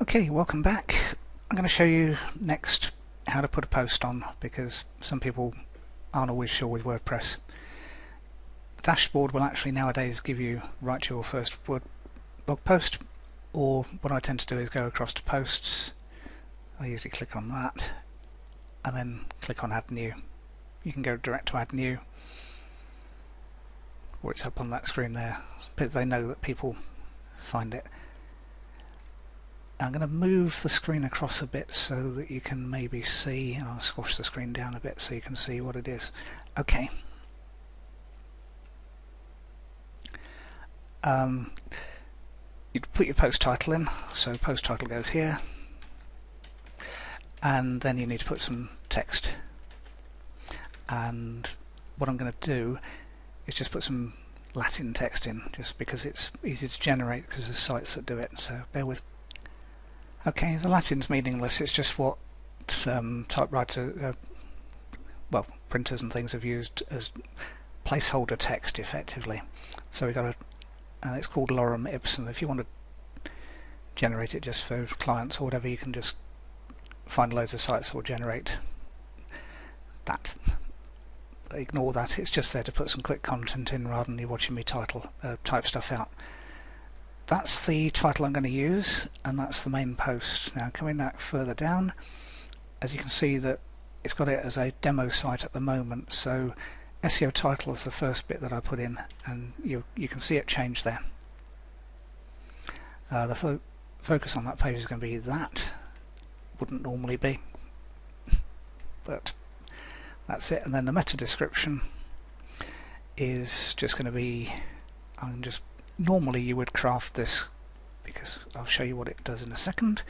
Okay, welcome back. I'm going to show you next how to put a post on, because some people aren't always sure with WordPress. The dashboard will actually nowadays give you write your first blog post, or what I tend to do is go across to posts. I usually click on that and then click on add new. You can go direct to add new, or it's up on that screen there, but they know that people find it. I'm going to move the screen across a bit so that you can maybe see. I'll squash the screen down a bit so you can see what it is. Okay. You'd put your post title in, so post title goes here, and then you need to put some text. And what I'm going to do is just put some Latin text in, just because it's easy to generate, because there's sites that do it, so bear with. Okay, the Latin's meaningless, it's just what typewriter, well, printers and things have used as placeholder text effectively. So we've got it's called lorem ipsum. If you want to generate it just for clients or whatever, you can just find loads of sites that will generate that. Ignore that, it's just there to put some quick content in rather than you watching me type stuff out. That's the title I'm going to use, and that's the main post. Now coming back further down, as you can see that it's got it as a demo site at the moment, so SEO title is the first bit that I put in, and you can see it change there. The focus on that page is going to be that. Wouldn't normally be, but that's it. And then the meta description is just going to be, normally you would craft this, because I'll show you what it does in a second,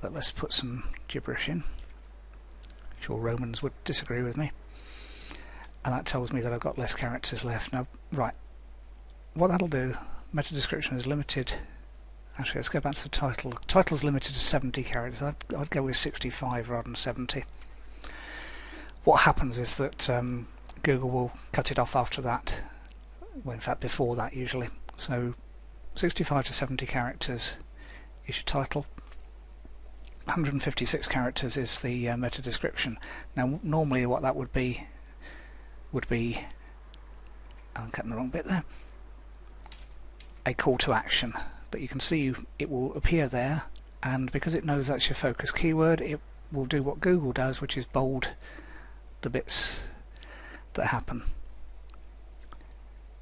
but let's put some gibberish in. I'm sure Romans would disagree with me, and that tells me that I've got less characters left. Now, right, what that'll do, meta description is limited. Actually, let's go back to the title. The title's limited to 70 characters. I'd go with 65 rather than 70. What happens is that Google will cut it off after that. Well, in fact before that usually. So 65 to 70 characters is your title. 156 characters is the meta description. Now normally what that would be, I'm cutting the wrong bit there, a call to action. But you can see it will appear there, and because it knows that's your focus keyword, it will do what Google does, which is bold the bits that happen.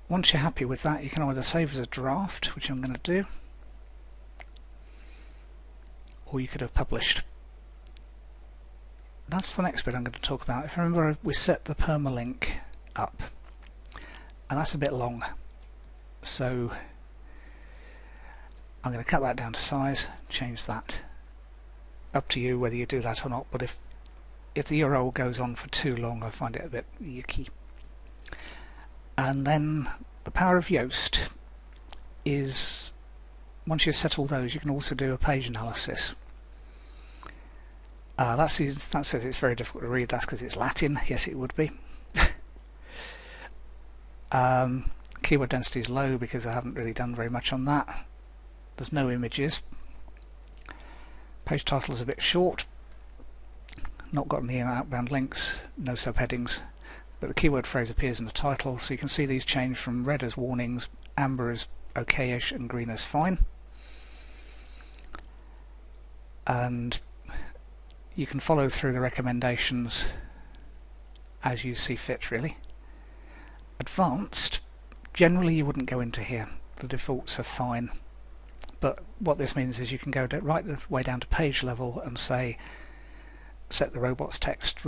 Once you're happy with that, you can either save as a draft, which I'm going to do, or you could have published. That's the next bit I'm going to talk about. If you remember, we set the permalink up, and that's a bit long, so I'm going to cut that down to size, change that. Up to you whether you do that or not, but if the URL goes on for too long, I find it a bit yucky. And then the power of Yoast is, once you've set all those, you can also do a page analysis. That says it's very difficult to read. That's because it's Latin. Yes, it would be. Keyword density is low because I haven't really done very much on that. There's no images. Page title is a bit short. Not got any outbound links, no subheadings. But the keyword phrase appears in the title, so you can see these change from red as warnings, amber as okayish, and green as fine. And you can follow through the recommendations as you see fit, really. Advanced, generally you wouldn't go into here. The defaults are fine. But what this means is you can go right the way down to page level and say, set the robots text,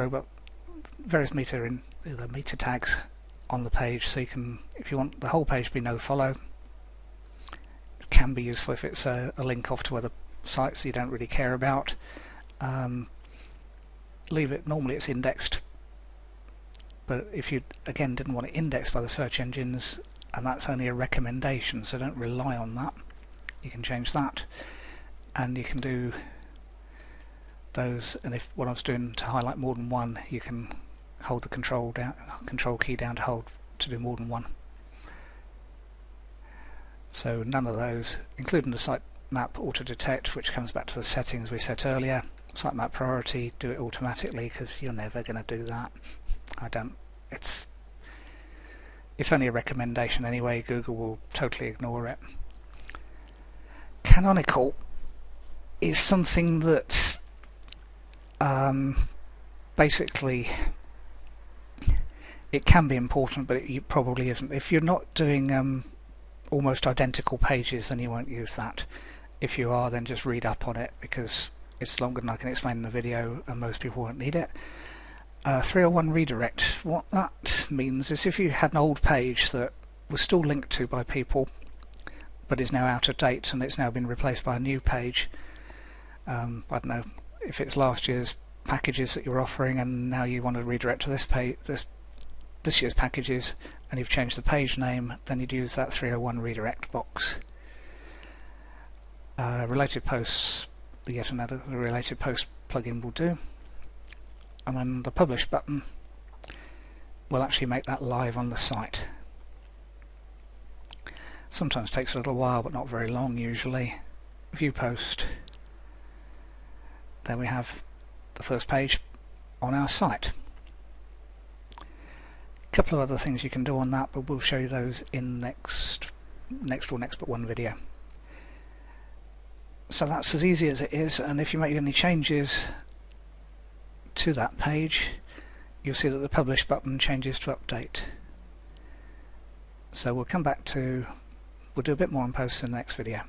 various meta tags on the page, so you can, if you want the whole page to be no follow, it can be useful if it's a link off to other sites you don't really care about. Leave it, normally it's indexed, but if you again didn't want it indexed by the search engines, and that's only a recommendation, so don't rely on that, you can change that, and you can do those. And if what I was doing to highlight more than one, you can hold the control key down to do more than one. So none of those, including the site sitemap auto detect, which comes back to the settings we set earlier. Sitemap priority, do it automatically, because you're never going to do that. I don't. It's only a recommendation anyway. Google will totally ignore it. Canonical is something that basically it can be important, but it probably isn't. If you're not doing almost identical pages, then you won't use that. If you are, then just read up on it, because it's longer than I can explain in the video and most people won't need it. 301 redirect. What that means is if you had an old page that was still linked to by people but is now out of date and it's now been replaced by a new page, I don't know if it's last year's packages that you're offering and now you want to redirect to this page, this year's packages, and you've changed the page name, then you'd use that 301 redirect box. Related posts, yet another related post plugin will do, and then the publish button will actually make that live on the site. Sometimes takes a little while, but not very long usually. View post. There we have the first page on our site. A couple of other things you can do on that, but we'll show you those in next but one video. So that's as easy as it is, and if you make any changes to that page, you'll see that the publish button changes to update. So we'll do a bit more on posts in the next video.